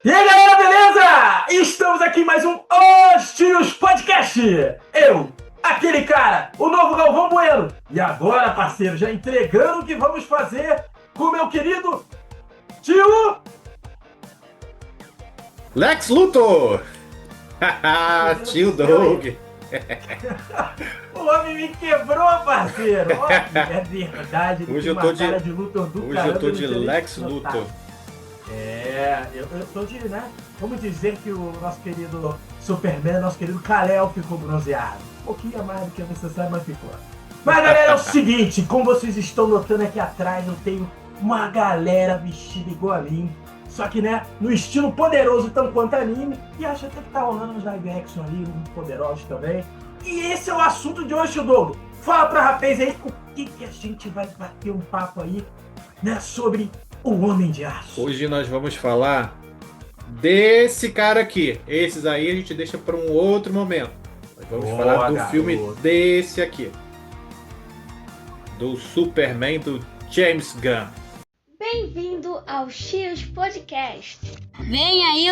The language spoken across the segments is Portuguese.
E aí, galera, beleza? Estamos aqui em mais um Os Tios Podcast. Eu, aquele cara, o novo Galvão Bueno. E agora, parceiro, já entregando o que vamos fazer com o meu querido tio... Lex Luthor! Tio Doug! O homem me quebrou, parceiro. Ó, é verdade. Hoje eu tô de Lex Luthor. Eu tô de, né? Vamos dizer que o nosso querido Superman, nosso querido Kal-El ficou bronzeado. Um pouquinho a mais do que é necessário, mas ficou. Mas, galera, é o seguinte, como vocês estão notando aqui atrás, eu tenho uma galera vestida igual a mim. Só que, né, no estilo poderoso, tanto quanto anime. E acho até que tá rolando uns live action ali, muito poderosos também. E esse é o assunto de hoje, Douglas. Fala pra rapaz aí o que a gente vai bater um papo aí, né, sobre o Homem de Aço. Hoje nós vamos falar desse cara aqui. Esses aí a gente deixa para um outro momento. Nós vamos falar do filme desse aqui. Do Superman do James Gunn. Bem-vindo ao Tios Podcast. Vem aí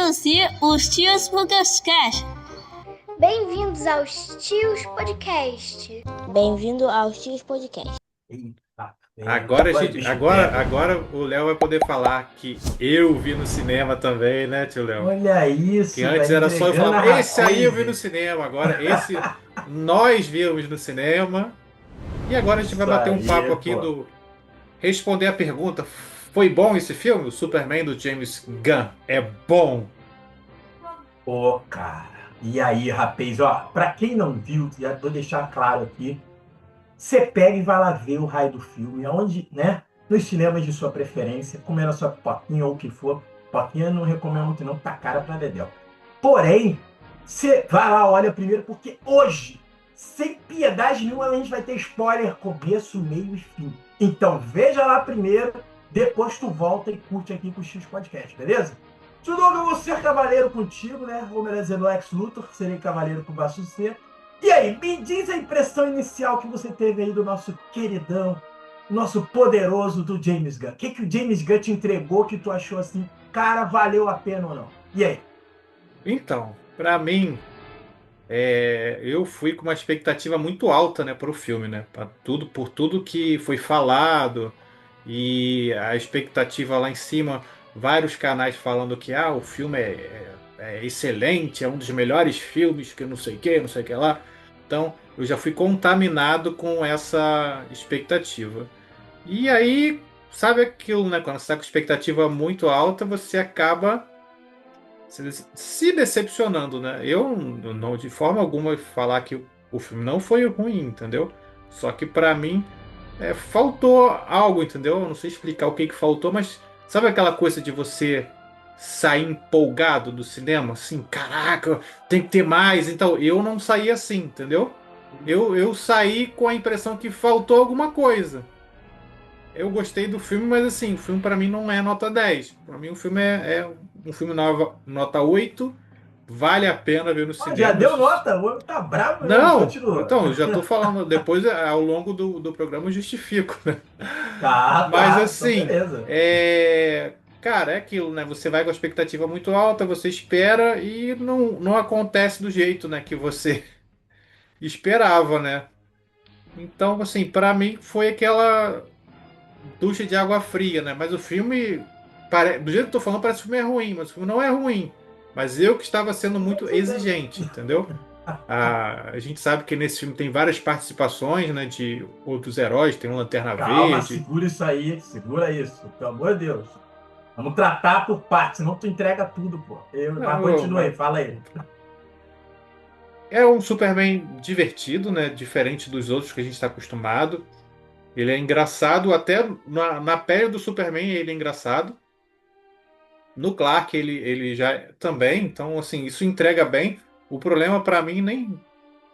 os Tios Podcast. Bem-vindos aos Tios Podcast. Bem-vindo aos Tios Podcast. Agora o Léo vai poder falar que eu vi no cinema também, né, tio Léo? Olha isso. Que antes era só eu falar, esse aí eu vi no cinema, agora esse nós vimos no cinema. E agora a gente vai bater um papo aqui responder a pergunta: foi bom esse filme? O Superman do James Gunn é bom? Pô, cara. E aí, rapaz, ó, pra quem não viu, já vou deixar claro aqui, você pega e vai lá ver o raio do filme, aonde, né, nos cinemas de sua preferência, comendo a sua pipoquinha ou o que for. Pipoquinha eu não recomendo muito não, tá cara pra dedéu. Porém, você vai lá, olha primeiro, porque hoje, sem piedade nenhuma, a gente vai ter spoiler, começo, meio e fim. Então veja lá primeiro, depois tu volta e curte aqui com o X Podcast, beleza? De novo, eu vou ser cavaleiro contigo, né? Vou me dizer Lex Luthor, serei cavaleiro com baixo C. E aí, me diz a impressão inicial que você teve aí do nosso queridão, nosso poderoso do James Gunn. O que o James Gunn te entregou que tu achou assim, cara, valeu a pena ou não? E aí? Então, pra mim, eu fui com uma expectativa muito alta, né, para o filme, né? Por tudo que foi falado e a expectativa lá em cima, vários canais falando que o filme é excelente, é um dos melhores filmes, que não sei o que lá. Então, eu já fui contaminado com essa expectativa. E aí, sabe aquilo, né? Quando você está com expectativa muito alta, você acaba se decepcionando, né? Eu não, de forma alguma, falar que o filme não foi ruim, entendeu? Só que pra mim faltou algo, entendeu? Eu não sei explicar o que faltou, mas sabe aquela coisa de você sair empolgado do cinema? Assim, caraca, tem que ter mais. Então, eu não saí assim, entendeu? Eu saí com a impressão que faltou alguma coisa. Eu gostei do filme, mas assim, o filme pra mim não é nota 10. Pra mim o filme é um filme nota 8. Vale a pena ver no cinema. Já deu nota? O homem tá bravo, né? Não, Continua. então, eu já tô falando. Depois, ao longo do programa, eu justifico, né? Então Mas assim, beleza. cara, é aquilo, né? Você vai com a expectativa muito alta, você espera e não acontece do jeito, né, que você esperava, né? Então, assim, pra mim foi aquela ducha de água fria, né? Mas o filme, do jeito que eu tô falando, parece que o filme é ruim, mas o filme não é ruim. Mas eu que estava sendo muito exigente, entendeu? A gente sabe que nesse filme tem várias participações, né, de outros heróis, tem um Lanterna Calma, Verde. segura isso aí, segura isso, pelo amor de Deus. Vamos tratar por partes, senão tu entrega tudo, pô. Mas continua aí, fala aí. É um Superman divertido, né? Diferente dos outros que a gente está acostumado. Ele é engraçado, até na pele do Superman ele é engraçado. No Clark ele já também, então assim, isso entrega bem. O problema para mim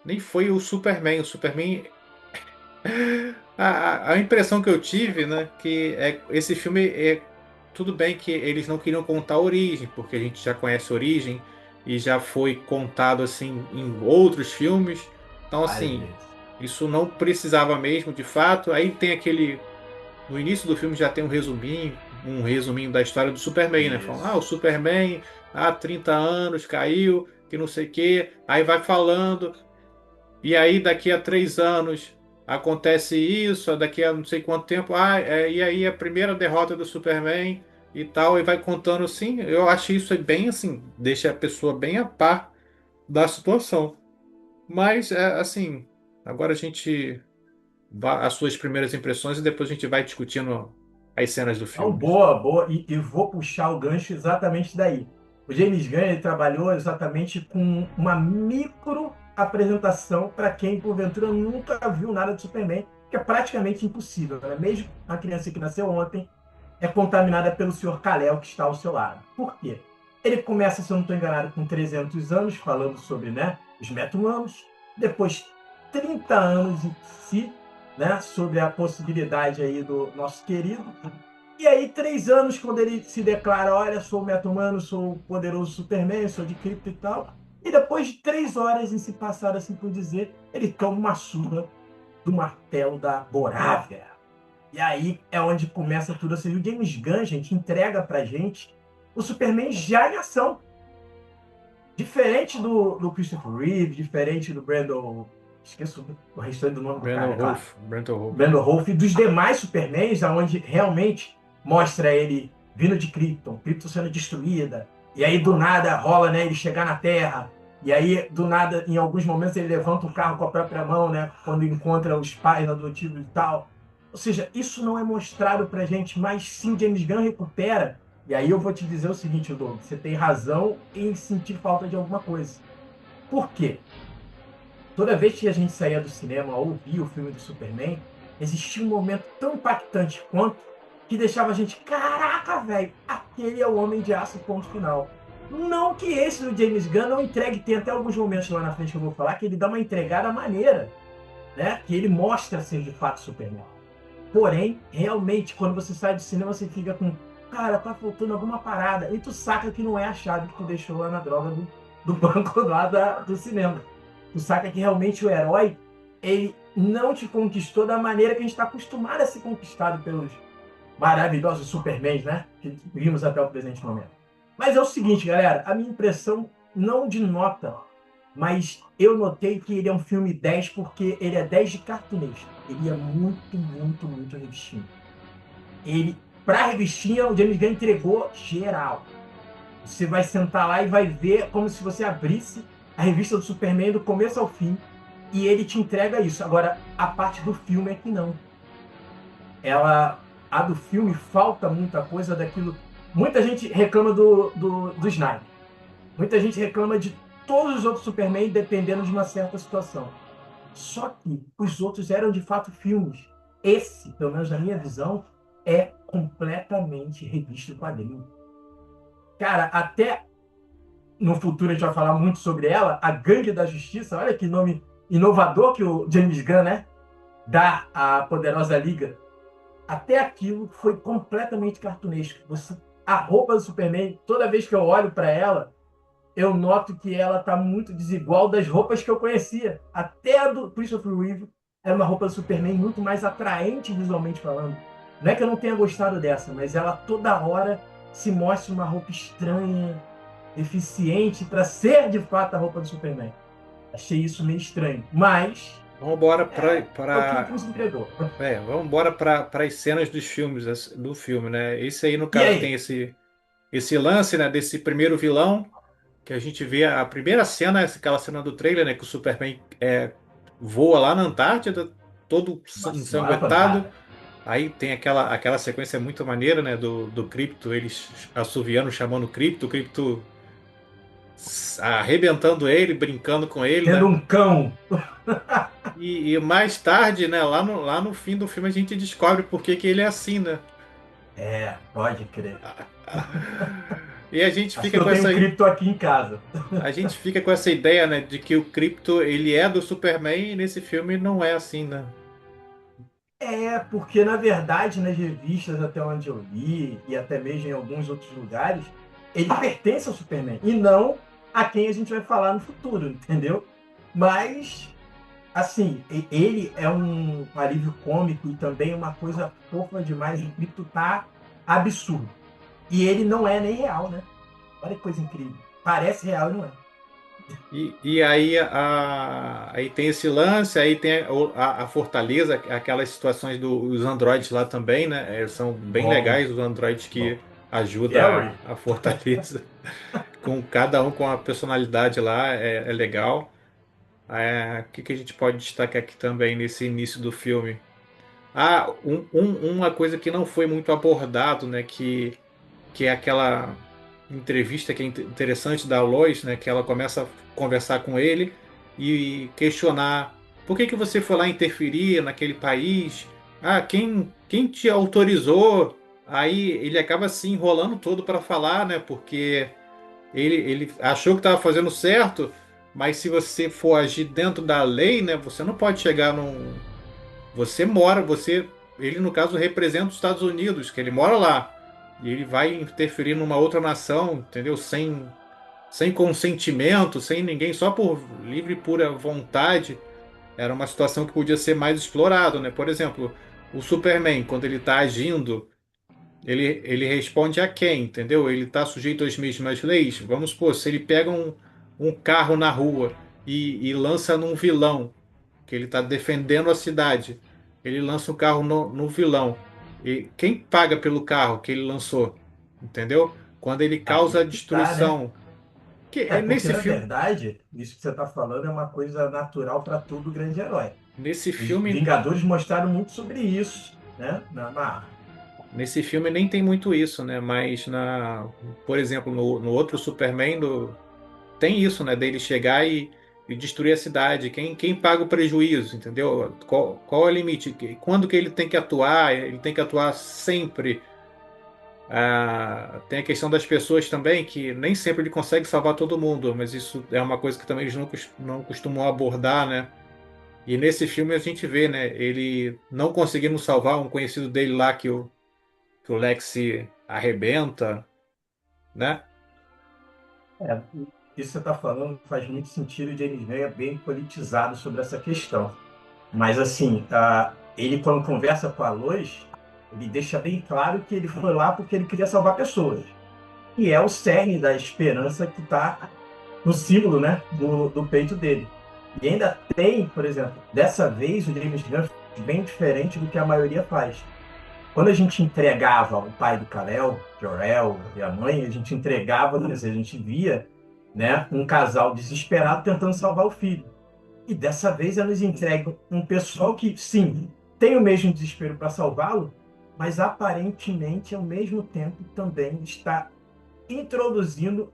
nem foi o Superman. O Superman. A impressão que eu tive, né, que esse filme tudo bem que eles não queriam contar a origem, porque a gente já conhece a origem e já foi contado assim em outros filmes. Então assim, isso não precisava mesmo de fato. Aí tem no início do filme já tem um resuminho, um resuminho da história do Superman, né? Falam, o Superman há 30 anos caiu, que não sei o quê. Aí vai falando, e aí daqui a 3 anos acontece isso, daqui a não sei quanto tempo, e aí a primeira derrota do Superman e tal, e vai contando assim. Eu acho isso bem assim, deixa a pessoa bem a par da situação. Mas, assim, agora a gente as suas primeiras impressões e depois a gente vai discutindo as cenas do Então, filme. boa, boa. E vou puxar o gancho exatamente daí. O James Gunn ele trabalhou exatamente com uma micro apresentação para quem, porventura, nunca viu nada de Superman, que é praticamente impossível, né? Mesmo a criança que nasceu ontem é contaminada pelo Senhor Kal-El que está ao seu lado. Por quê? Ele começa, se eu não estou enganado, com 300 anos, falando sobre, né, os meta-humanos. Depois, 30 anos em si, né, sobre a possibilidade aí do nosso querido. E aí, 3 anos, quando ele se declara, olha, sou o meta-humano, sou o poderoso Superman, sou de cripto e tal. E depois de 3 horas em se passar, assim por dizer, ele toma uma surra do martelo da Borávia. E aí é onde começa tudo assim. O James Gunn, gente, entrega pra gente o Superman já em ação. Diferente do Christopher Reeve, diferente do Brandon... Esqueço o restante do nome do cara, claro. Brandon Routh e dos demais Supermans, onde realmente mostra ele vindo de Krypton, Krypton sendo destruída, e aí do nada rola, né, ele chegar na Terra, e aí do nada, em alguns momentos, ele levanta o carro com a própria mão, né, quando encontra os pais adotivos e tal. Ou seja, isso não é mostrado pra gente, mas sim James Gunn recupera. E aí eu vou te dizer o seguinte, Doug, você tem razão em sentir falta de alguma coisa. Por quê? Toda vez que a gente saía do cinema ou via o filme do Superman, existia um momento tão impactante quanto que deixava a gente, caraca, velho, aquele é o Homem de Aço, ponto final. Não que esse do James Gunn não entregue, tem até alguns momentos lá na frente que eu vou falar, que ele dá uma entregada maneira, né? Que ele mostra ser de fato Superman. Porém, realmente, quando você sai do cinema, você fica com, cara, tá faltando alguma parada. E tu saca que não é a chave que tu deixou lá na droga do banco lá do cinema. Tu saca que realmente o herói, ele não te conquistou da maneira que a gente está acostumado a ser conquistado pelos maravilhosos Supermans, né? Que vimos até o presente momento. Mas é o seguinte, galera, a minha impressão, não de nota, mas eu notei que ele é um filme 10 porque ele é 10 de cartunista. Ele é muito, muito, muito revistinho. Ele, pra revistinha, o James Gunn entregou geral. Você vai sentar lá e vai ver como se você abrisse a revista do Superman do começo ao fim e ele te entrega isso. Agora, a parte do filme é que não. A do filme falta muita coisa daquilo. Muita gente reclama do Snyder. Muita gente reclama de todos os outros Superman dependendo de uma certa situação. Só que os outros eram de fato filmes. Esse, pelo menos na minha visão, é completamente revista e quadrinho. Cara, até no futuro a gente vai falar muito sobre ela, a Gangue da Justiça, olha que nome inovador que o James Gunn, né, dá à Poderosa Liga. Até aquilo foi completamente cartunesco. A roupa do Superman, toda vez que eu olho para ela, eu noto que ela está muito desigual das roupas que eu conhecia. Até a do Christopher Reeve era uma roupa do Superman muito mais atraente visualmente falando. Não é que eu não tenha gostado dessa, mas ela toda hora se mostra uma roupa estranha, eficiente, para ser de fato a roupa do Superman. Achei isso meio estranho, mas... Vamos embora vamos embora para as cenas dos filmes, do filme, né? Esse aí, no caso, tem esse lance, né, desse primeiro vilão, que a gente vê a primeira cena, aquela cena do trailer, né, que o Superman voa lá na Antártida, todo ensanguentado. Aí tem aquela sequência muito maneira, né, do Krypto, eles assoviando, chamando o Krypto arrebentando ele, brincando com ele, tendo né? um cão. E mais tarde, né, lá no fim do filme, a gente descobre por que ele é assim, né? Pode crer. E a gente fica eu tenho um Krypto aqui em casa. A gente fica com essa ideia, né, de que o Krypto, ele é do Superman e nesse filme não é assim, né? Porque na verdade, nas revistas, até onde eu li, e até mesmo em alguns outros lugares, ele pertence ao Superman, e não a quem a gente vai falar no futuro, entendeu? Mas, assim, ele é um alívio cômico e também uma coisa fofa demais. O Krypto tá absurdo. E ele não é nem real, né? Olha que coisa incrível. Parece real e não é. E aí, aí tem esse lance, aí tem a fortaleza, aquelas situações dos androides lá também, né? São bem Bom, legais os androides que bom. ajudam Gary, a fortaleza, com cada um com a personalidade lá, é legal. O que a gente pode destacar aqui também nesse início do filme? Uma coisa que não foi muito abordado, né? Que é aquela entrevista que é interessante da Lois, né? Que ela começa a conversar com ele e questionar por que que você foi lá interferir naquele país? Quem te autorizou? Aí ele acaba se enrolando todo para falar, né? Porque ele achou que estava fazendo certo, mas se você for agir dentro da lei, né? Você não pode chegar num. Ele no caso representa os Estados Unidos, que ele mora lá. E ele vai interferir numa outra nação, entendeu? Sem consentimento, sem ninguém, só por livre e pura vontade. Era uma situação que podia ser mais explorado, né? Por exemplo, o Superman, quando ele está agindo, ele responde a quem, entendeu? Ele está sujeito às mesmas leis. Vamos supor, se ele pega um carro na rua e lança num vilão, que ele está defendendo a cidade. Ele lança o carro no vilão. E quem paga pelo carro que ele lançou? Entendeu? Quando ele aí causa a que tá, né? destruição. Que É, é porque nesse na filme, verdade, isso que você está falando é uma coisa natural para todo grande herói. nesse Os filme, Vingadores mostraram muito sobre isso, né? nesse filme nem tem muito isso, né? Mas por exemplo, no outro Superman tem isso, né? Dele chegar e destruir a cidade. Quem paga o prejuízo, entendeu? Qual é o limite? Quando que ele tem que atuar? Ele tem que atuar sempre. Tem a questão das pessoas também, que nem sempre ele consegue salvar todo mundo, mas isso é uma coisa que também eles não costumam abordar, né? E nesse filme a gente vê, né? Ele não conseguindo salvar um conhecido dele lá que o Lex se arrebenta, né? É, isso que você está falando faz muito sentido. O James Gunn é bem politizado sobre essa questão. Mas, assim, ele, quando conversa com a Lois, ele deixa bem claro que ele foi lá porque ele queria salvar pessoas. E é o cerne da esperança que está no símbolo, né, do peito dele. E ainda tem, por exemplo, dessa vez o James Gunn fez bem diferente do que a maioria faz. Quando a gente entregava o pai do Kal-El, Jor-El e a mãe, a gente entregava, quer dizer, a gente via, né, um casal desesperado tentando salvar o filho. E dessa vez eles entregam um pessoal que, sim, tem o mesmo desespero para salvá-lo, mas aparentemente, ao mesmo tempo, também está introduzindo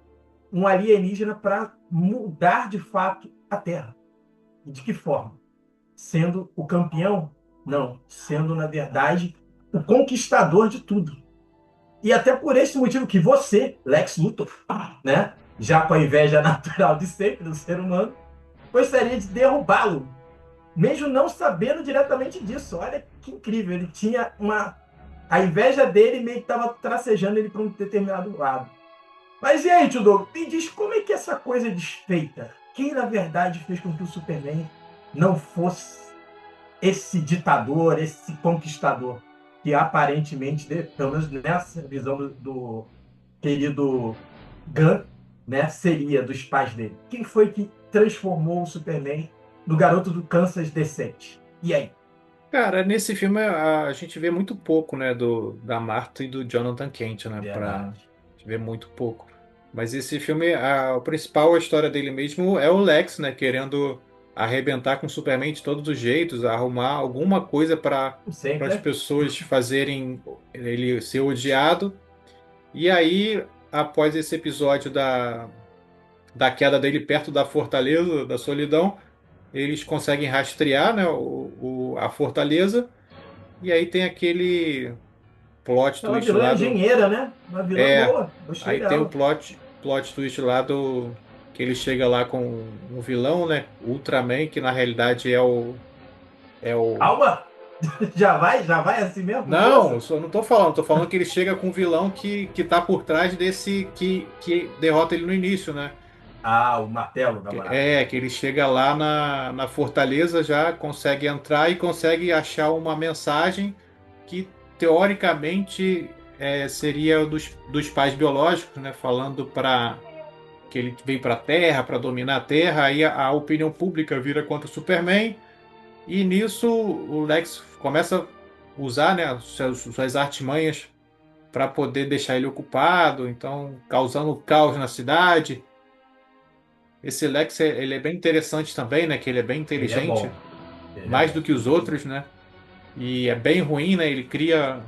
um alienígena para mudar de fato a Terra. E de que forma? Sendo o campeão? Não, sendo, na verdade, o conquistador de tudo. E até por esse motivo que você, Lex Luthor, né, já com a inveja natural de sempre do ser humano, gostaria de derrubá-lo, mesmo não sabendo diretamente disso. Olha que incrível, ele tinha uma... A inveja dele meio que estava tracejando ele para um determinado lado. Mas e aí, tio Doug, me diz como é que essa coisa é desfeita? Quem, na verdade, fez com que o Superman não fosse esse ditador, esse conquistador, que aparentemente, pelo menos nessa visão do querido Gunn, né, seria dos pais dele? Quem foi que transformou o Superman no garoto do Kansas decente? E aí? Cara, nesse filme a gente vê muito pouco, né, da Martha e do Jonathan Kent, né, Verdade. a gente vê muito pouco. Mas esse filme, o principal, a história dele mesmo é o Lex, né, querendo arrebentar com o Superman de todos os jeitos, arrumar alguma coisa para as Sempre. pessoas fazerem ele ser odiado. E aí, após esse episódio da queda dele perto da fortaleza, da solidão, eles conseguem rastrear, né, a fortaleza. E aí tem aquele plot É uma twist vilã lá do. engenheira, né? Uma vilã É. boa. Gostei Aí tem o dela. plot twist lá do. Que ele chega lá com um vilão, né? Ultraman, que na realidade é o. É o. Calma! Já vai assim mesmo, com Não, força? eu só não tô falando que ele chega com um vilão que tá por trás desse que derrota ele no início, né? Ah, o martelo da barata. Que ele chega lá na fortaleza, já consegue entrar e consegue achar uma mensagem que teoricamente seria dos pais biológicos, né? Falando para que ele veio para a Terra para dominar a Terra, aí a opinião pública vira contra o Superman, e nisso o Lex começa a usar, né, suas artimanhas para poder deixar ele ocupado, então causando caos na cidade. Esse Lex ele é bem interessante também, né? Que ele é bem Ele é inteligente, bom. Ele é mais bom. do que os outros, né? E é bem ruim, né? Ele cria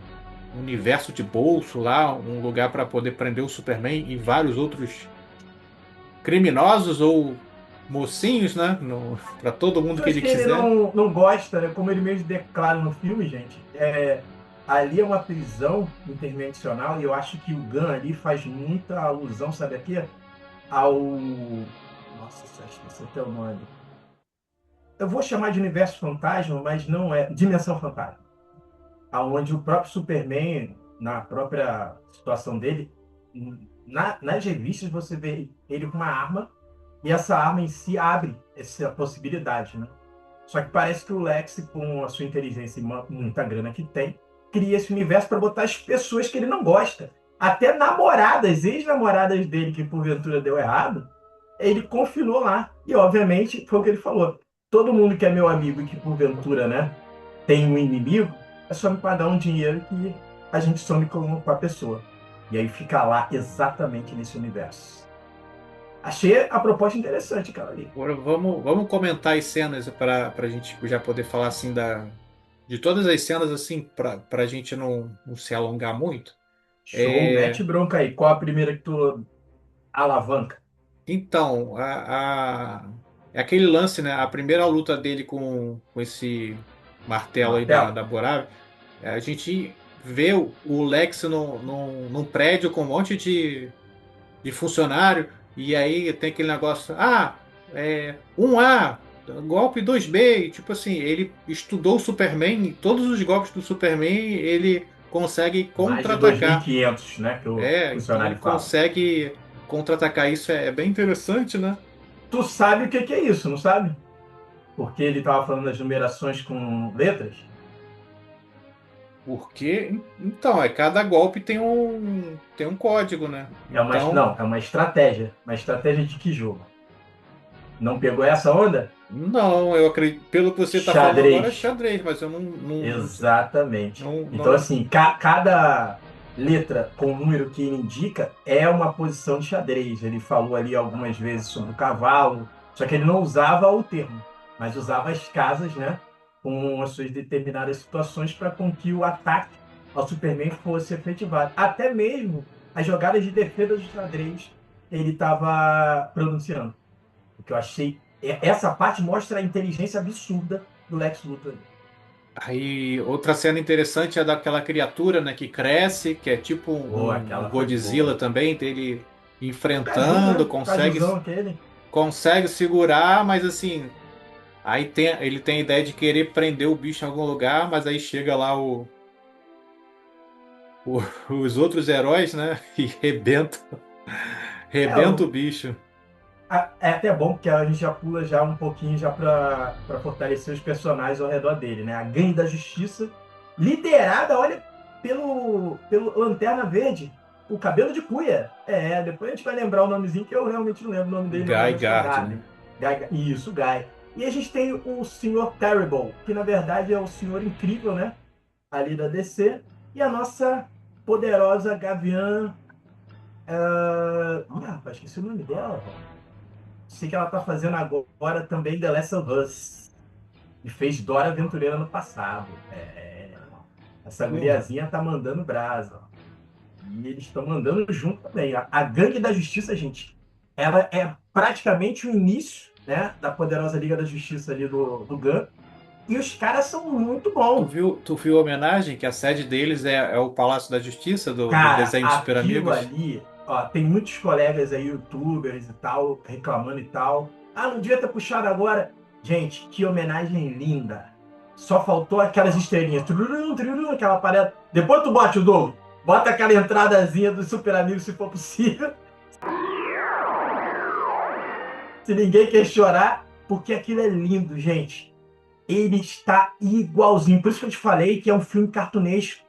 um universo de bolso lá, um lugar para poder prender o Superman e vários outros criminosos ou mocinhos, né? Para todo mundo que Pessoas ele que ele quiser. não gosta, né? Como ele mesmo declara no filme, gente, ali é uma prisão interdimensional e eu acho que o Gunn ali faz muita alusão, sabe aqui? Ao. Nossa, esqueci até o nome. Eu vou chamar de universo fantasma, mas não é. Dimensão fantasma. Aonde o próprio Superman, na própria situação dele, nas revistas você vê ele com uma arma e essa arma em si abre essa possibilidade, né? Só que parece que o Lex, com a sua inteligência e muita grana que tem, cria esse universo para botar as pessoas que ele não gosta. Até namoradas, ex-namoradas dele, que porventura deu errado, ele confinou lá. E, obviamente, foi o que ele falou. Todo mundo que é meu amigo e que, porventura, né, tem um inimigo, é só me pagar um dinheiro que a gente some com a pessoa. E aí fica lá exatamente nesse universo. Achei a proposta interessante, cara, ali. Agora vamos comentar as cenas para a gente já poder falar assim de todas as cenas assim para a gente não se alongar muito. Show, mete bronca aí. Qual a primeira que tu alavanca? Então, é aquele lance, né? A primeira luta dele com esse martelo aí Martelo? da Borave, a gente vê o Lex num prédio com um monte de funcionário, e aí tem aquele negócio, 1A, golpe 2B, e, tipo assim, ele estudou o Superman, e todos os golpes do Superman ele consegue Mais de contra-atacar. 2.500, né? Que o Então ele funcionário fala. consegue contra-atacar, isso é bem interessante, né? Tu sabe o que é isso, não sabe? Porque ele estava falando das numerações com letras. Porque, então, cada golpe tem um código, né? Então, Não, é uma estratégia. Uma estratégia de que jogo? Não pegou essa onda? não, eu acredito, pelo que você está falando agora, é Xadrez. xadrez, mas eu não, Exatamente. não, Então, não, assim, cada letra com número que ele indica é uma posição de xadrez. Ele falou ali algumas vezes sobre o cavalo, só que ele não usava o termo, mas usava as casas, né, com as suas determinadas situações para com que o ataque ao Superman fosse efetivado. Até mesmo as jogadas de defesa do xadrez ele estava pronunciando. O que eu achei. Essa parte mostra a inteligência absurda do Lex Luthor. Aí, outra cena interessante é daquela criatura, né, que cresce, que é tipo Pô, um aquela foi Godzilla boa. também, dele Caju, enfrentando, né? Cajuzão aquele. consegue segurar, mas assim, aí ele tem a ideia de querer prender o bicho em algum lugar, mas aí chega lá os outros heróis, né, e É, rebenta o bicho. é até bom porque a gente já pula já um pouquinho já para fortalecer os personagens ao redor dele, né? A Gangue da Justiça, liderada, olha, pelo Lanterna Verde, o Cabelo de Cuia. Depois a gente vai lembrar o nomezinho que eu realmente não lembro o nome dele. Não, Guy mas acho que é Gardner, né? Isso, Guy. E a gente tem o Senhor Terrible, que na verdade é o Senhor Incrível, né? Ali da DC. E a nossa poderosa Gavião. Rapaz, esqueci o nome dela, velho. Sei que ela tá fazendo agora também The Last of Us. E fez Dora Aventureira no passado. Essa Porra. guriazinha tá mandando brasa. E eles estão mandando junto também. A Gangue da Justiça, gente, ela é praticamente o início, né, da poderosa Liga da Justiça ali do Gun. E os caras são muito bons. Tu viu a homenagem que a sede deles é o Palácio da Justiça do Cara, desenho de Super aquilo Amigos? ali, ó, tem muitos colegas aí, youtubers e tal, reclamando e tal. Não devia ter puxado agora. Gente, que homenagem linda. Só faltou aquelas estrelinhas. Tururum, tururum, aquela parede. Depois tu bota o Doug. Bota aquela entradazinha do Super Amigo, se for possível. Se ninguém quer chorar, porque aquilo é lindo, gente. Ele está igualzinho. Por isso que eu te falei que é um filme cartunesco.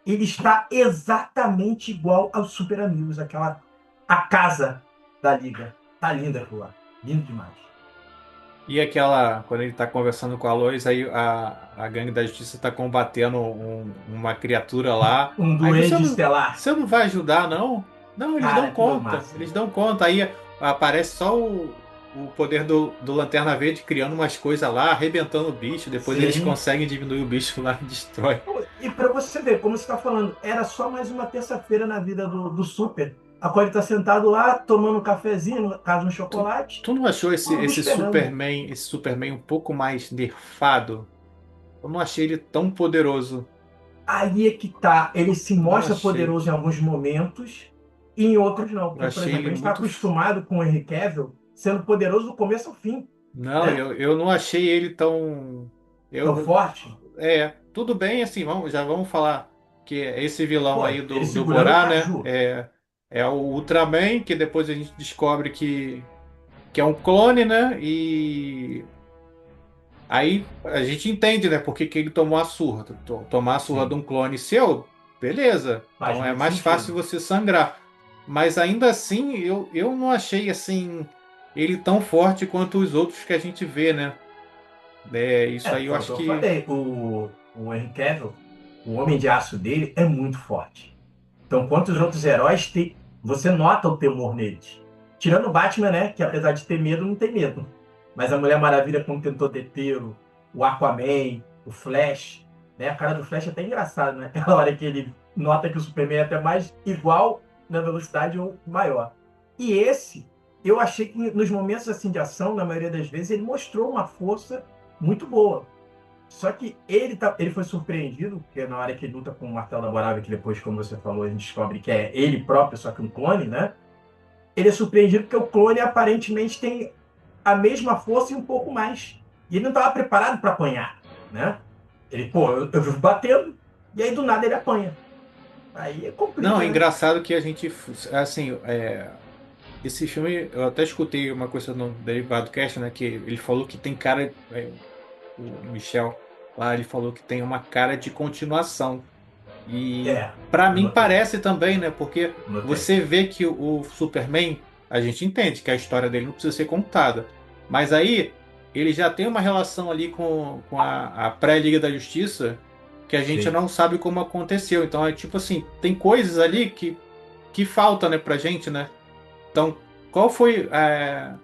ele está exatamente igual aos Super Amigos, a casa da Liga. Tá linda aquilo lá. Lindo demais. E quando ele tá conversando com a Lois, aí a Gangue da Justiça tá combatendo uma criatura lá. Um Aí duende estelar. você não vai ajudar, não? Não, eles Cara, dão aquilo é o conta. máximo. Eles dão conta. Aí aparece só o poder do Lanterna Verde criando umas coisas lá, arrebentando o bicho. Depois Sim. eles conseguem diminuir o bicho lá e destrói. Pô, e pra você ver, como você tá falando, era só mais uma terça-feira na vida do Super. A qual ele tá sentado lá, tomando um cafezinho, no caso um chocolate. Tu não achou esse esperando. Superman um pouco mais nerfado? Eu não achei ele tão poderoso. Aí é que tá. Ele se mostra achei. poderoso em alguns momentos e em outros não. Porque, por achei exemplo, ele a gente tá muito- acostumado com o Henry Cavill sendo poderoso do começo ao fim. Não, Né? eu não achei ele tão. Tão forte. Tudo bem, assim, já vamos falar que esse vilão Pô, aí ele do segurando Borá, o né? caju. É o Ultraman, que depois a gente descobre que é um clone, né? E aí a gente entende, né? Por que ele tomou a surra. Tomar a surra Sim. de um clone seu, beleza. Faz Então é muito mais sentido. fácil você sangrar. Mas ainda assim, eu não achei assim ele tão forte quanto os outros que a gente vê, né? Isso aí eu Foi o acho que que. eu falei. O Henry Cavill, o Homem de Aço dele é muito forte. Então, quantos outros heróis tem, você nota o temor neles. Tirando o Batman, né? Que apesar de ter medo, não tem medo. Mas a Mulher Maravilha, como tentou deter o Aquaman, o Flash, né? A cara do Flash é até engraçado, né? Aquela hora que ele nota que o Superman é até mais igual na velocidade ou maior. E esse, eu achei que nos momentos assim de ação, na maioria das vezes, ele mostrou uma força muito boa. Só que ele foi surpreendido, porque na hora que ele luta com o Martelo da Morávia, que depois, como você falou, a gente descobre que é ele próprio, só que um clone, né? Ele é surpreendido porque o clone aparentemente tem a mesma força e um pouco mais. E ele não estava preparado para apanhar, né? Ele, eu vivo batendo, e aí do nada ele apanha. Aí é complicado. Não, é né? engraçado que a gente, assim, esse filme, eu até escutei uma coisa no Derivado Cast, né, que ele falou que tem cara, o Michel lá, ele falou que tem uma cara de continuação. E pra mim notei. parece também, né, porque Notei. você vê que o Superman, a gente entende que a história dele não precisa ser contada, mas aí ele já tem uma relação ali com a pré-Liga da Justiça que a gente Sim. não sabe como aconteceu. Então é tipo assim, tem coisas ali que falta, né, pra gente, né? Então, qual foi as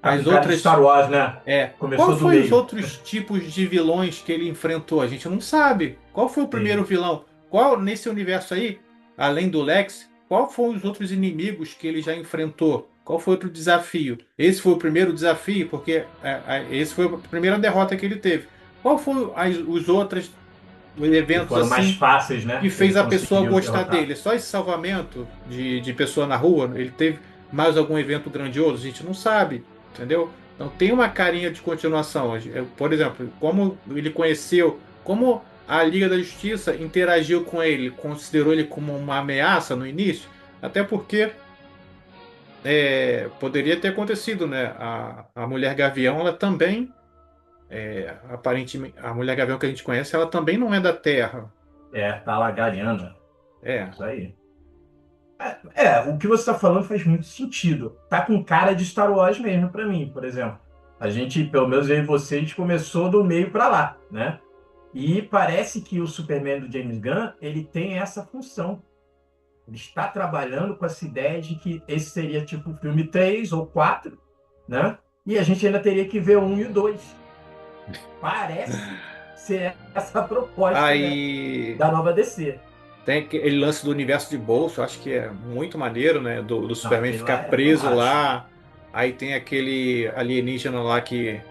Cara de outras Star Wars, né? Começou qual do foi os meio. outros tipos de vilões que ele enfrentou? A gente não sabe. Qual foi o primeiro vilão? Qual nesse universo aí, além do Lex, qual foram os outros inimigos que ele já enfrentou? Qual foi outro desafio? Esse foi o primeiro desafio, porque esse foi a primeira derrota que ele teve. Qual foram os outros eventos foram mais assim fáceis, né? que fez Ele a pessoa conseguiu gostar derrotar. dele? Só esse salvamento de pessoa na rua? Ele teve mais algum evento grandioso? A gente não sabe, entendeu? Então tem uma carinha de continuação. Por exemplo, como ele conheceu, como a Liga da Justiça interagiu com ele, considerou ele como uma ameaça no início, até porque poderia ter acontecido, né? A Mulher Gavião, ela também, aparentemente, a Mulher Gavião que a gente conhece, ela também não é da Terra. Tá lagariana. É. Isso aí. O que você está falando faz muito sentido. Tá com cara de Star Wars mesmo para mim, por exemplo. A gente, pelo menos eu e você, a gente começou do meio para lá, né? E parece que o Superman do James Gunn, ele tem essa função. Ele está trabalhando com essa ideia de que esse seria tipo o filme 3 ou 4, né? E a gente ainda teria que ver o 1 e o 2. Parece ser essa a proposta, Aí da nova DC. tem aquele lance do universo de bolso, eu acho que é muito maneiro, né? Do Superman aquele ficar lá é preso fantástico. lá. Aí tem aquele alienígena lá que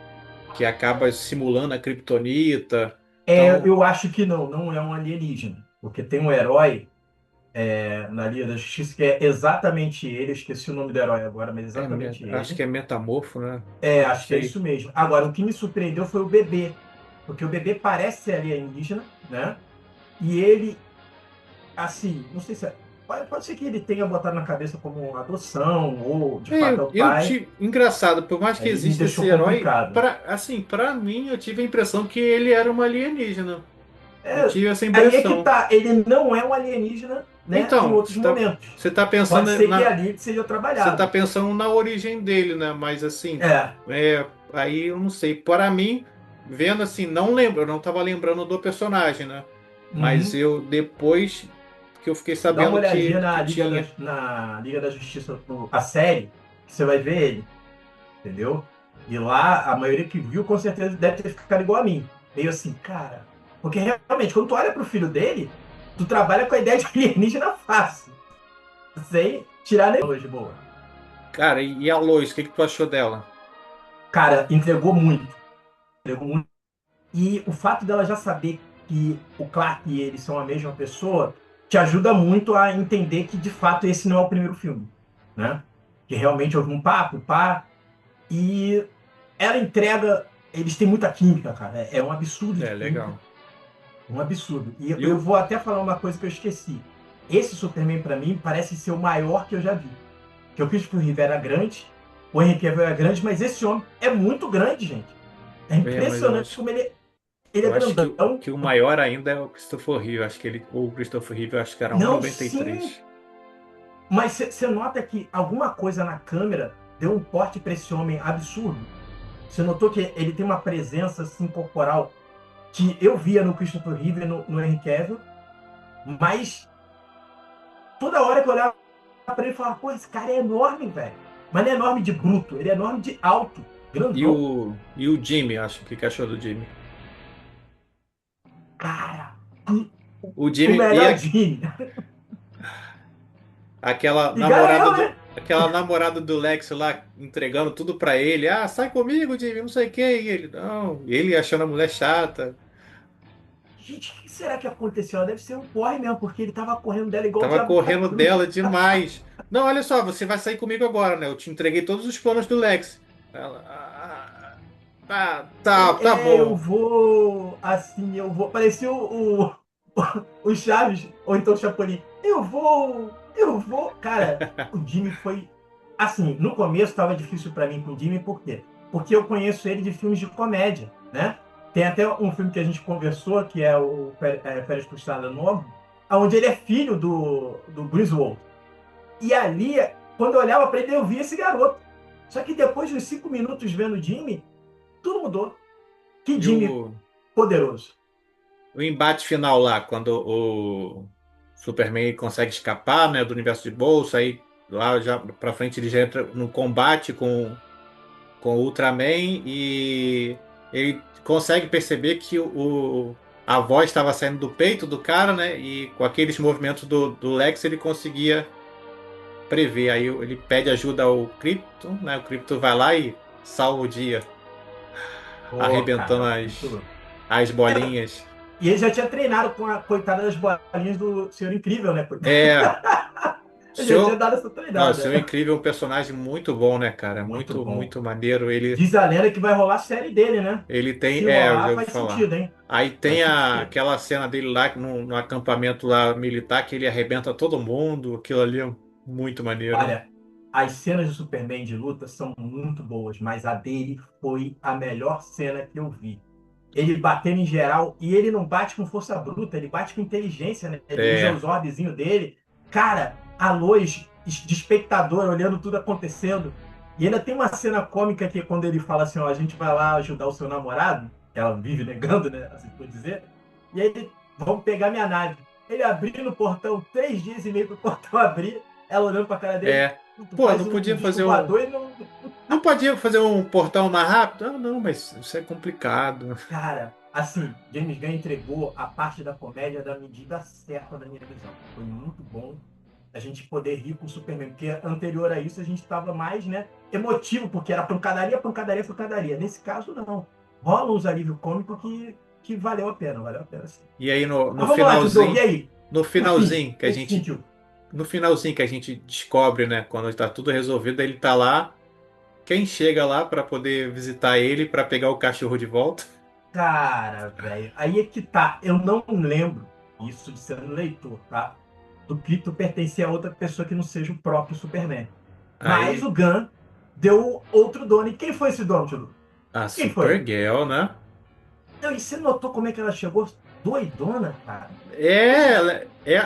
acaba simulando a Kryptonita. Então, Eu acho que não é um alienígena. Porque tem um herói na Liga da Justiça que é exatamente ele. Eu esqueci o nome do herói agora, mas exatamente ele. acho que é metamorfo, né? Acho que é isso mesmo. Agora, o que me surpreendeu foi o bebê. Porque o bebê parece ser alienígena, né? E ele, assim, não sei se pode ser que ele tenha botado na cabeça como uma adoção, ou de fato é o pai. Engraçado, por mais que Aí me exista esse deixou herói, complicado. pra mim eu tive a impressão que ele era uma alienígena. Eu tive essa Aí é que impressão. tá, ele não é um alienígena, né, em Então, outros momentos. você tá Pode pensando ser que na, ali seja você tá trabalhado. pensando na origem dele, né? Mas assim, É. aí eu não sei. Para mim, vendo assim, não lembro, eu não tava lembrando do personagem, né? Mas Uhum. eu depois que eu fiquei Dá uma sabendo olhadinha que tinha. Na Liga da Justiça, a série, que você vai ver ele, entendeu? E lá, a maioria que viu, com certeza, deve ter ficado igual a mim. Meio assim, cara. Porque realmente, quando tu olha pro filho dele, tu trabalha com a ideia de alienígena fácil. Sem tirar nem hoje, boa. Cara, e a Lois, o que que tu achou dela? Cara, entregou muito. Entregou muito. E o fato dela já saber que o Clark e ele são a mesma pessoa te ajuda muito a entender que, de fato, esse não é o primeiro filme, né? Que realmente houve um papo, pá, e ela entrega. Eles têm muita química, cara. É um absurdo de É, química. legal. Um absurdo. E E eu vou até falar uma coisa que eu esqueci. Esse Superman, pra mim, parece ser o maior que eu já vi. Que o Christopher Reeve era grande, o Henry Cavill era grande, mas esse homem é muito grande, gente. É mas eu impressionante acho, como ele é eu acho grandão. que o maior ainda é o Christopher Reeve. Acho que o Christopher Reeve, eu acho que era Não, sim. 1,93. Mas você nota que alguma coisa na câmera deu um porte para esse homem absurdo. Você notou que ele tem uma presença assim, corporal que eu via no Christopher Reeve e no Henry Cavill, mas toda hora que eu olhava para ele, eu falava, pô, esse cara é enorme, velho. Mas não é enorme de bruto, ele é enorme de alto, grandão. E o Jimmy, acho que achou do Jimmy. Cara, O o Jimmy e melhor Jimmy. aquela E garanhou, namorada né? aquela namorada do Lex lá entregando tudo pra ele. Ah, sai comigo, Jimmy, não sei o que. E ele, não. E ele achando a mulher chata. Gente, o que será que aconteceu? Ela deve ser um porre mesmo, porque ele tava correndo dela igual o Tava diabo da correndo cruz. dela demais. Não, olha só, você vai sair comigo agora, né? Eu te entreguei todos os planos do Lex. Ela, tá Eu bom. vou. Assim, eu vou. Parecia o Chaves, ou então o Chapolin. Eu vou. Cara, o Jimmy foi. Assim, no começo tava difícil pra mim com o Jimmy, por quê? Porque eu conheço ele de filmes de comédia, né? Tem até um filme que a gente conversou, que é o Férias com Estrada Novo, onde ele é filho do Griswold. E ali, quando eu olhava pra ele, eu via esse garoto. Só que depois de uns 5 minutos vendo o Jimmy, tudo mudou. Que E Jimmy poderoso. o embate final lá, quando o Superman consegue escapar, né, do universo de bolsa, aí lá já pra frente ele já entra no combate com o Ultraman e ele consegue perceber que a voz estava saindo do peito do cara, né? E com aqueles movimentos do Lex ele conseguia prever. Aí ele pede ajuda ao Krypto, né? O Krypto vai lá e salva o dia, Pô, arrebentando cara, muito louco. as bolinhas. E ele já tinha treinado com a coitada das bolinhas do Senhor Incrível, né? É, o Ele já tinha senhor, dado essa não, o senhor treinada. Incrível é um personagem muito bom, né, cara? Muito Muito, bom. muito maneiro. Diz a lenda que vai rolar a série dele, né? Ele tem, Se eu já rolar, ouvi faz falar. sentido, hein? Aí Faz tem sentido. aquela cena dele lá no acampamento lá militar que ele arrebenta todo mundo. Aquilo ali é muito maneiro. Olha, as cenas do Superman de luta são muito boas, mas a dele foi a melhor cena que eu vi. Ele batendo em geral, e ele não bate com força bruta, ele bate com inteligência, né? Ele usa É, os orbezinhos dele. Cara, a luz de espectador olhando tudo acontecendo. E ainda tem uma cena cômica que é quando ele fala assim, ó, a gente vai lá ajudar o seu namorado, que ela vive negando, né? Assim por dizer. E aí ele, vamos pegar minha nave. Ele abrindo o portão, 3 dias e meio pro portão abrir, ela olhando pra cara dele, é. tu Pô, faz não um podia disco fazer um. voador e não. Não podia fazer um portão mais rápido? Ah, não, mas isso é complicado. Cara, assim, James Gunn entregou a parte da comédia da medida certa da minha visão. Foi muito bom a gente poder rir com o Superman, porque anterior a isso a gente estava mais, né, emotivo, porque era pancadaria, pancadaria, pancadaria. Nesse caso, não. Rola uns alívio cômico que valeu a pena sim. E aí Mas vamos lá, tio Doug, e aí? no O fim, finalzinho que a o fim, gente, tio. no finalzinho que a gente descobre, né, quando está tudo resolvido, ele tá lá. Quem chega lá para poder visitar ele, para pegar o cachorro de volta? Cara, velho, aí é que tá. Eu não lembro isso de ser um leitor, tá? Do Krypto pertencer a outra pessoa que não seja o próprio Superman. Mas Aí o Gunn deu outro dono. E quem foi esse dono, tio? a Quem foi? Supergirl, né? Não, e você notou como é que ela chegou? doidona, cara.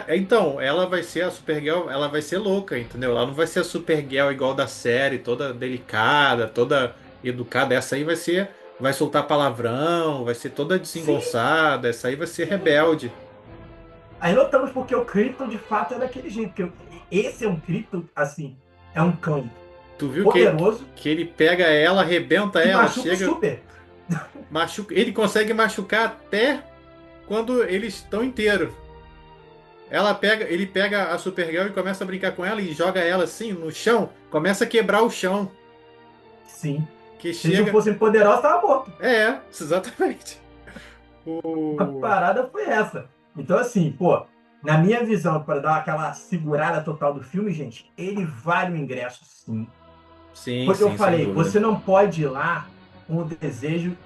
Então, ela vai ser a Supergirl, ela vai ser louca, entendeu? Ela não vai ser a Supergirl igual da série, toda delicada, toda educada. Essa aí vai soltar palavrão, vai ser toda Sim, desengonçada, essa aí vai ser rebelde. aí notamos porque o Krypton de fato é daquele jeito. Porque esse é um Krypton, assim, é um cão Tu viu poderoso que ele pega ela, arrebenta que ela, machuca chega, super. ele consegue machucar até quando eles estão inteiros. Ele pega a Supergirl e começa a brincar com ela e joga ela assim no chão, começa a quebrar o chão, Sim. que Se eles não chega. fossem poderosos, tava morto. Exatamente. A O... parada foi essa. Então, assim, pô, na minha visão, para dar aquela segurada total do filme, gente, ele vale o ingresso, sim. Sim, Porque eu sim, sem falei, dúvida. você não pode ir lá com o desejo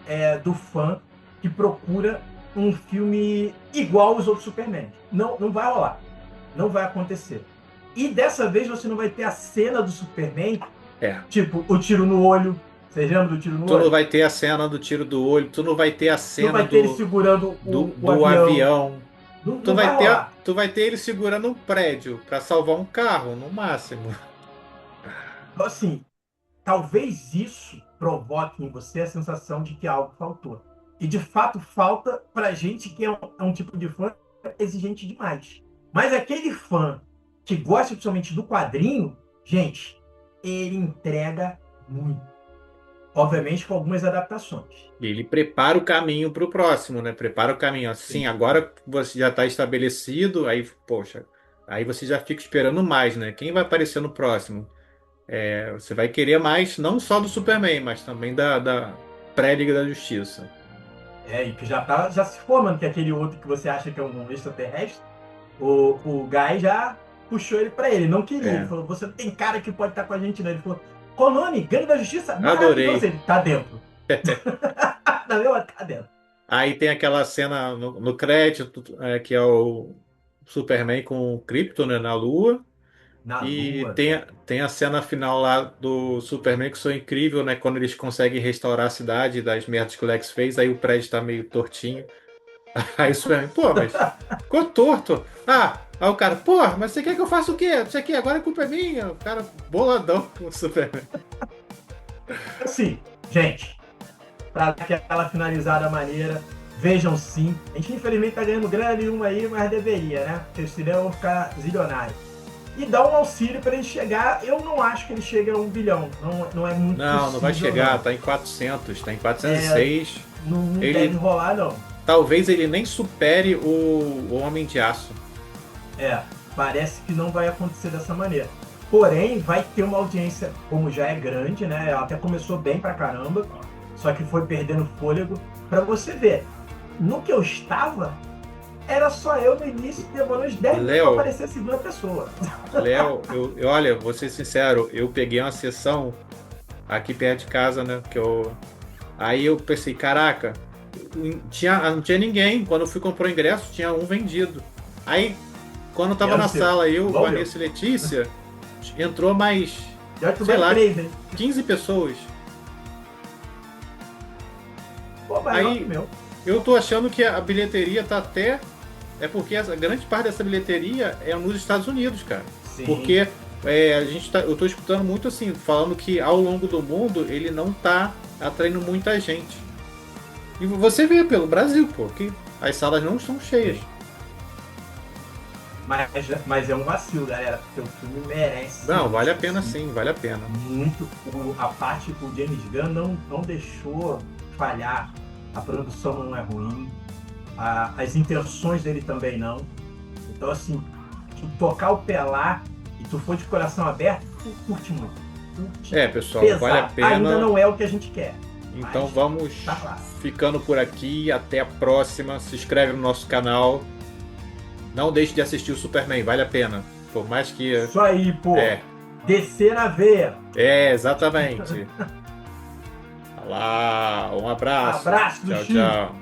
do fã que procura um filme igual aos outros Superman. Não, não vai rolar. Não vai acontecer. E dessa vez você não vai ter a cena do Superman, tipo, o tiro no olho. Vocês lembram do tiro no Tu olho? não vai ter a cena do tiro do olho, tu não vai ter a Não cena vai ter ele segurando o do avião. avião. Não, Tu não vai rolar. tu vai ter ele segurando um prédio pra salvar um carro, no máximo. Então, assim, talvez isso provoque em você a sensação de que algo faltou. E de fato falta pra gente que é um tipo de fã exigente demais. Mas aquele fã que gosta principalmente do quadrinho, gente, ele entrega muito. Obviamente com algumas adaptações. E ele prepara o caminho pro próximo, né? Prepara o caminho. Assim, Sim. agora você já tá estabelecido, aí, poxa, aí você já fica esperando mais, né? Quem vai aparecer no próximo? Você vai querer mais, não só do Superman, mas também da pré-Liga da Justiça. E que já se formando, que aquele outro que você acha que é um extraterrestre, o Guy já puxou ele pra ele, não queria. Ele falou, você não tem cara que pode estar com a gente, não. Ele falou, qual o nome? Gangue da Justiça? Maravilhoso. Adorei. Ele tá dentro. Tá dentro. Aí tem aquela cena no crédito, que é o Superman com o Krypton, né, na Lua. Na E Lua. tem a cena final lá do Superman que foi incrível, né? Quando eles conseguem restaurar a cidade das merdas que o Lex fez, aí o prédio tá meio tortinho. Aí o Superman, pô, mas ficou torto. Aí o cara, pô, mas você quer que eu faça o quê? Isso aqui agora a culpa é minha. O cara boladão com o Superman. Assim, gente, pra dar aquela finalizada maneira, vejam sim. A gente infelizmente tá ganhando grana nenhuma aí, mas deveria, né? Porque senão vão ficar zilionários. E dá um auxílio para ele chegar. Eu não acho que ele chegue a 1 bilhão. Não é muito possível. Não vai chegar. Tá em 400. Tá em 406. Não deve rolar, não. Talvez ele nem supere o Homem de Aço. Parece que não vai acontecer dessa maneira. Porém, vai ter uma audiência, como já é grande, né? Ela até começou bem pra caramba. Só que foi perdendo fôlego. Pra você ver. No que eu estava... Era só eu no início, demorou uns 10 minutos pra aparecer a segunda pessoa. Léo, olha, vou ser sincero, eu peguei uma sessão aqui perto de casa, né? Aí eu pensei, caraca, não tinha ninguém. Quando eu fui comprar o ingresso, tinha um vendido. Aí, quando eu tava na sala, Vanessa e Letícia, entrou mais, sei lá, 15 pessoas. Pô, aí, eu tô achando que a bilheteria tá até... É porque a grande parte dessa bilheteria é nos Estados Unidos, cara. Sim. Porque eu tô escutando muito assim, falando que ao longo do mundo ele não tá atraindo muita gente. E você vê pelo Brasil, pô, que as salas não estão cheias. Mas é um vacilo, galera, porque o filme merece. Não, vale a pena sim, vale a pena. Muito. A parte que o James Gunn não deixou falhar. A produção não é ruim. As intenções dele também não. Então, assim, tu tocar o pé lá e tu for de coração aberto, tu curte muito. Pessoal, pesado. vale a pena. Ainda não é o que a gente quer. Então vamos ficando por aqui. Até a próxima. Se inscreve no nosso canal. Não deixe de assistir o Superman, vale a pena. Por mais que... Isso aí, pô. Descer na veia. Exatamente. Olá, um abraço. Abraço do tchau.